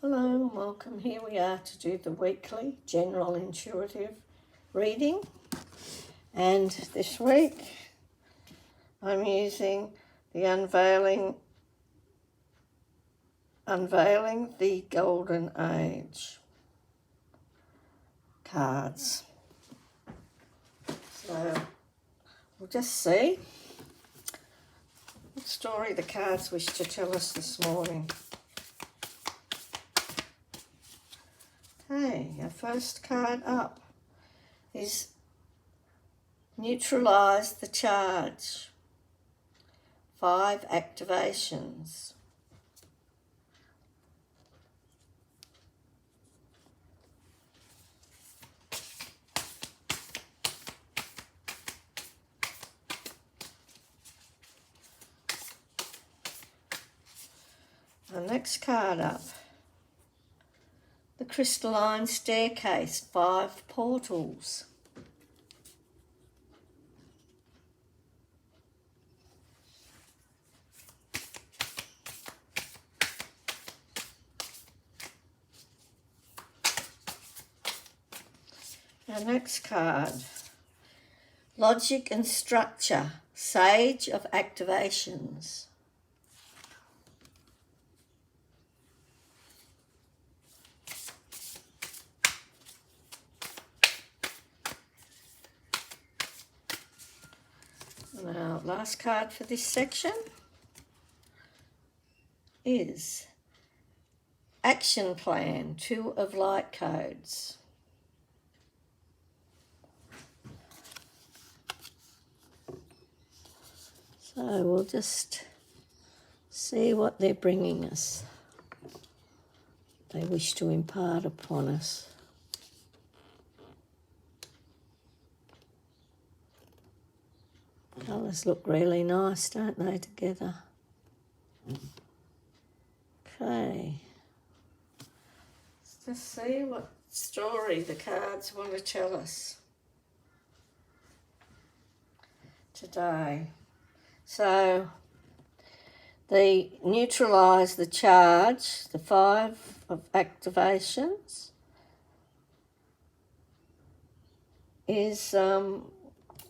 Hello and welcome. Here we are to do the weekly general intuitive reading, and this week I'm using the Unveiling the Golden Age cards. So we'll just see what story the cards wish to tell us this morning. Okay, our first card up is Neutralize the Charge. 5 activations. Our next card up, the Crystalline Staircase, 5 portals. Our next card, Logic and Structure, Sage of Activations. Now, last card for this section is Action Plan, 2 of Light Codes. So we'll just see what they're bringing us. They wish to impart upon us. Colours look really nice, don't they, together? Okay. Let's just see what story the cards want to tell us today. So, they neutralise the charge, the 5 of activations, is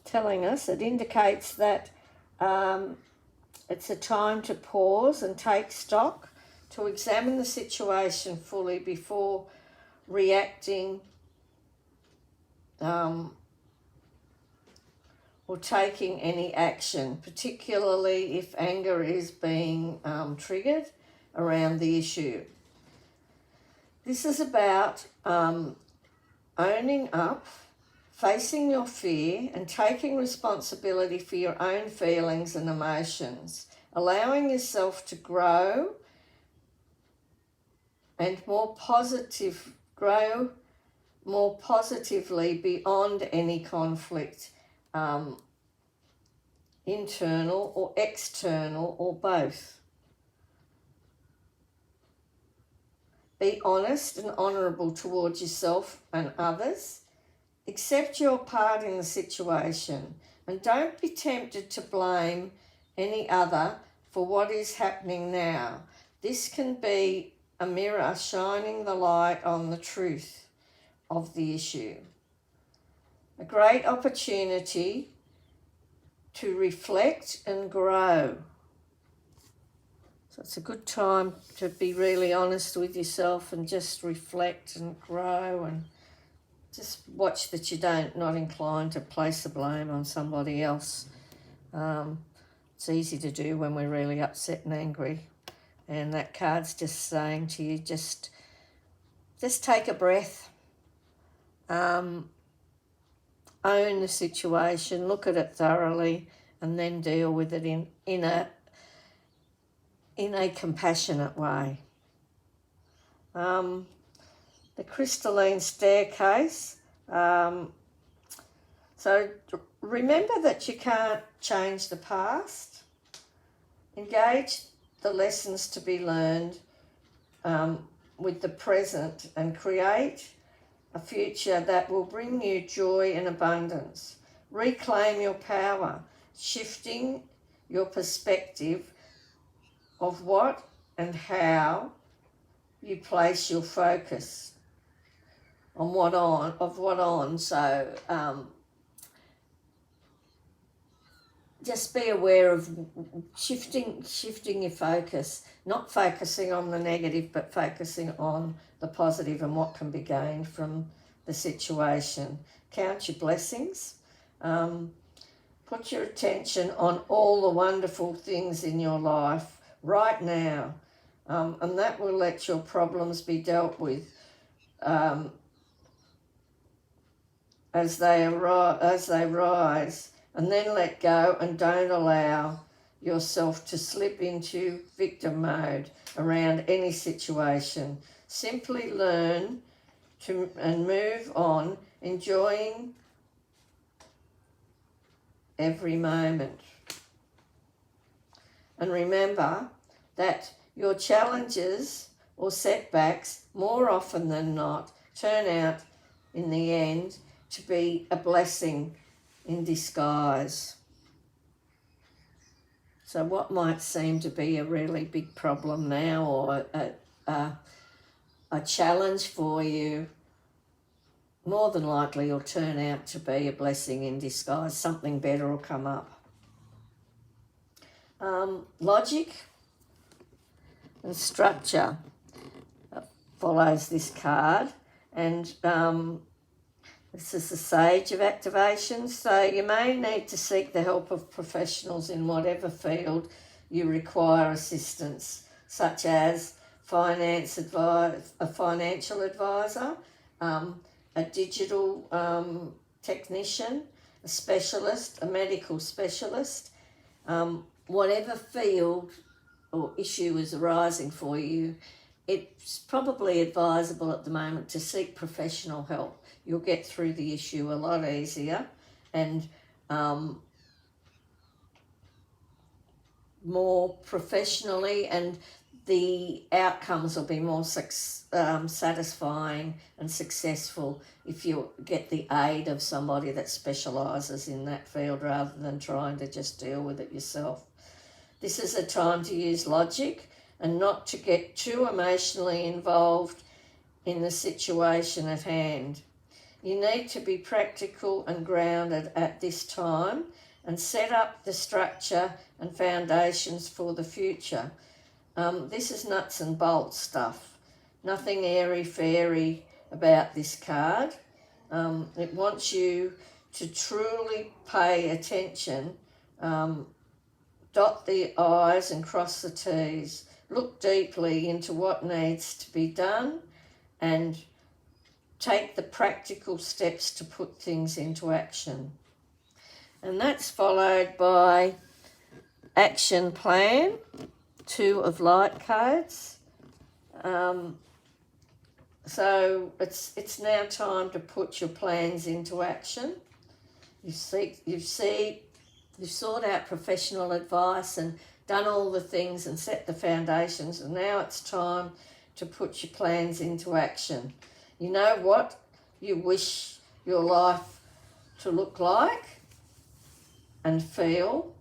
telling us, it indicates that it's a time to pause and take stock, to examine the situation fully before reacting or taking any action, particularly if anger is being triggered around the issue. This is about owning up, facing your fear and taking responsibility for your own feelings and emotions, allowing yourself to grow and grow more positively beyond any conflict, internal or external or both. Be honest and honourable towards yourself and others. Accept your part in the situation and don't be tempted to blame any other for what is happening now. This can be a mirror shining the light on the truth of the issue. A great opportunity to reflect and grow. So it's a good time to be really honest with yourself and just reflect and grow, and just watch that you not inclined to place the blame on somebody else. It's easy to do when we're really upset and angry. And that card's just saying to you, just take a breath. Own the situation, look at it thoroughly, and then deal with it in a compassionate way. The Crystalline Staircase. So remember that you can't change the past. Engage the lessons to be learned with the present and create a future that will bring you joy and abundance. Reclaim your power, shifting your perspective of what and how you place your focus on what on. So just be aware of shifting your focus, not focusing on the negative, but focusing on the positive and what can be gained from the situation. Count your blessings. Put your attention on all the wonderful things in your life right now, and that will let your problems be dealt with as they rise, and then let go and don't allow yourself to slip into victim mode around any situation. Simply learn to and move on, enjoying every moment. And remember that your challenges or setbacks, more often than not, turn out in the end to be a blessing in disguise. So what might seem to be a really big problem now, or a challenge for you, more than likely will turn out to be a blessing in disguise. Something better will come up. Logic and structure follows this card, and this is the Sage of Activation. So you may need to seek the help of professionals in whatever field you require assistance, such as a financial advisor, a digital technician, a specialist, a medical specialist. Whatever field or issue is arising for you, it's probably advisable at the moment to seek professional help. You'll get through the issue a lot easier and more professionally, and the outcomes will be more satisfying and successful if you get the aid of somebody that specialises in that field rather than trying to just deal with it yourself. This is a time to use logic and not to get too emotionally involved in the situation at hand. You need to be practical and grounded at this time and set up the structure and foundations for the future. This is nuts and bolts stuff. Nothing airy-fairy about this card. It wants you to truly pay attention, dot the I's and cross the T's. Look deeply into what needs to be done and take the practical steps to put things into action. And that's followed by action plan, 2 of light cards. So it's now time to put your plans into action. You've sought out professional advice and done all the things and set the foundations, and now it's time to put your plans into action. You know what you wish your life to look like and feel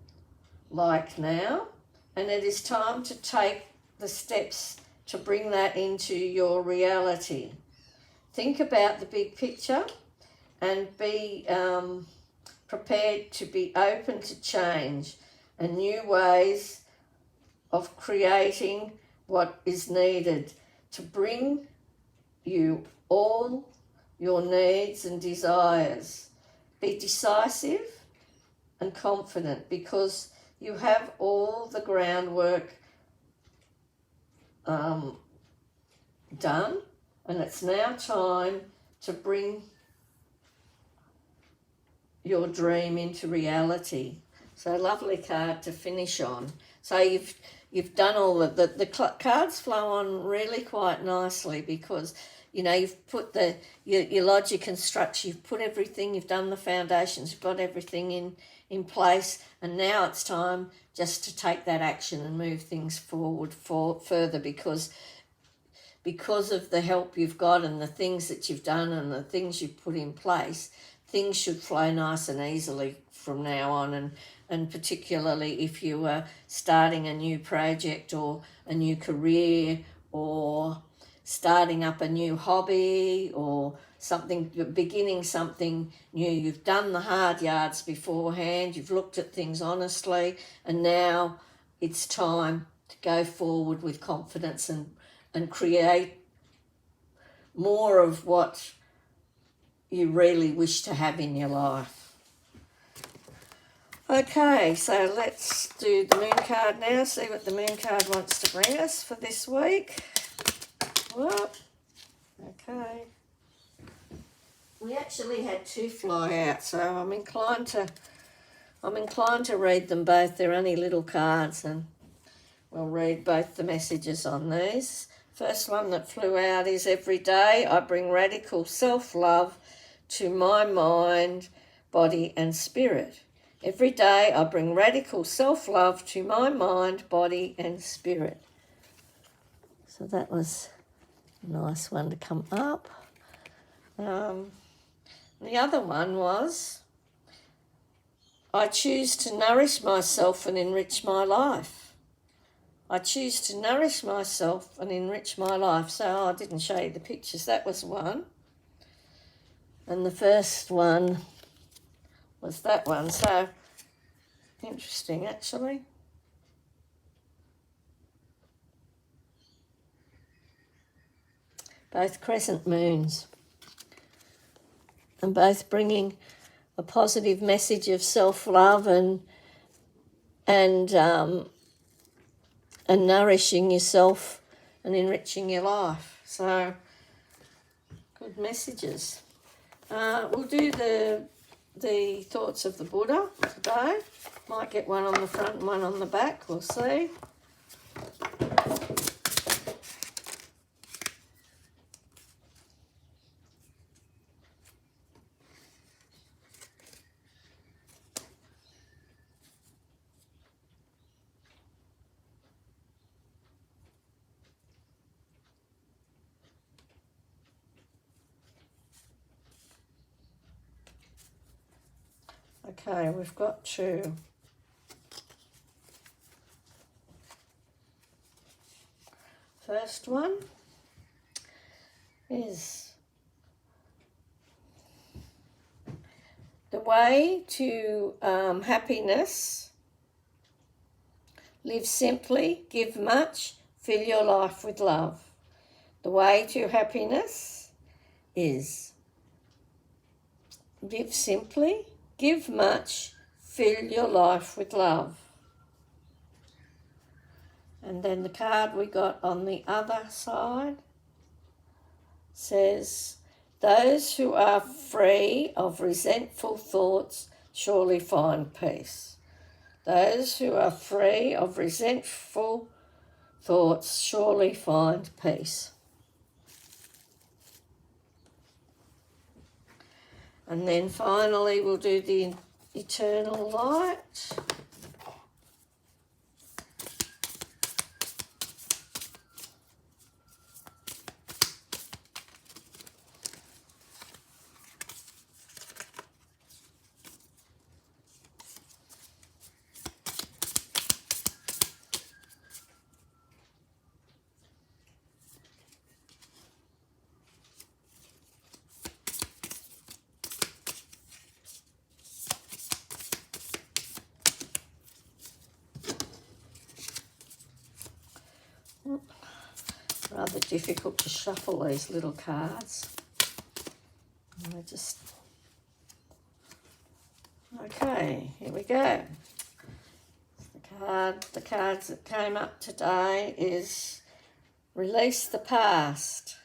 like now, and it is time to take the steps to bring that into your reality. Think about the big picture and be prepared to be open to change and new ways of creating what is needed to bring you all your needs and desires. Be decisive and confident because you have all the groundwork done, and it's now time to bring your dream into reality. So your card to finish on. So you've done all the cards flow on really quite nicely because you've put your logic and structure, you've put everything, you've done the foundations, you've got everything in place, and now it's time just to take that action and move things forward further because of the help you've got and the things that you've done and the things you've put in place. Things should flow nice and easily from now on, and particularly if you are starting a new project or a new career or starting up a new hobby or something, beginning something new. You've done the hard yards beforehand, you've looked at things honestly, and now it's time to go forward with confidence and create more of what you really wish to have in your life. Okay, so let's do the moon card now, see what the moon card wants to bring us for this week. Whoop. Okay. We actually had two fly out, so I'm inclined to read them both. They're only little cards, and we'll read both the messages on these. First one that flew out is, every day I bring radical self-love to my mind, body and spirit. Every day I bring radical self-love to my mind, body and spirit. So that was a nice one to come up. The other one was, I choose to nourish myself and enrich my life. I choose to nourish myself and enrich my life. So I didn't show you the pictures. That was one. And the first one was that one. So interesting, actually. Both crescent moons. And both bringing a positive message of self-love and nourishing yourself and enriching your life. So, good messages. We'll do the thoughts of the Buddha today. Might get one on the front and one on the back. We'll see. Okay, we've got two. First one is the way to happiness. Live simply, give much, fill your life with love. The way to happiness is live simply, give much, fill your life with love. And then the card we got on the other side says, those who are free of resentful thoughts surely find peace. Those who are free of resentful thoughts surely find peace. And then finally we'll do the eternal light. Rather difficult to shuffle these little cards. Okay, here we go. The cards that came up today is release the past.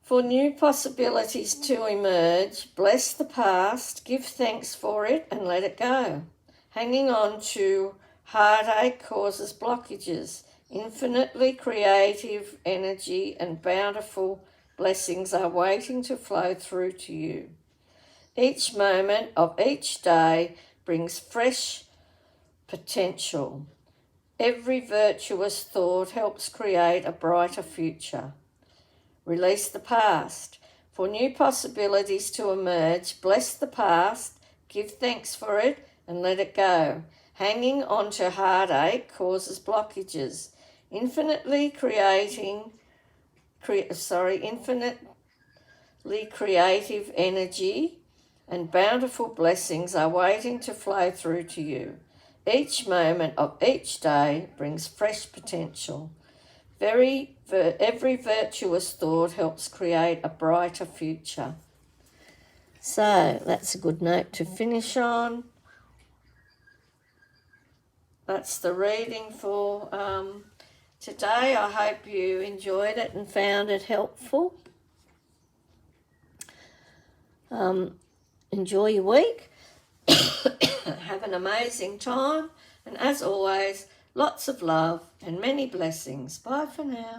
For new possibilities to emerge, bless the past, give thanks for it and let it go. Hanging on to heartache causes blockages. Infinitely creative energy and bountiful blessings are waiting to flow through to you. Each moment of each day brings fresh potential. Every virtuous thought helps create a brighter future. Release the past. For new possibilities to emerge, bless the past, give thanks for it and let it go. Hanging on to heartache causes blockages. Infinitely creative energy and bountiful blessings are waiting to flow through to you. Each moment of each day brings fresh potential. Every virtuous thought helps create a brighter future. So that's a good note to finish on. That's the reading for today. I hope you enjoyed it and found it helpful. Enjoy your week. Have an amazing time. And as always, lots of love and many blessings. Bye for now.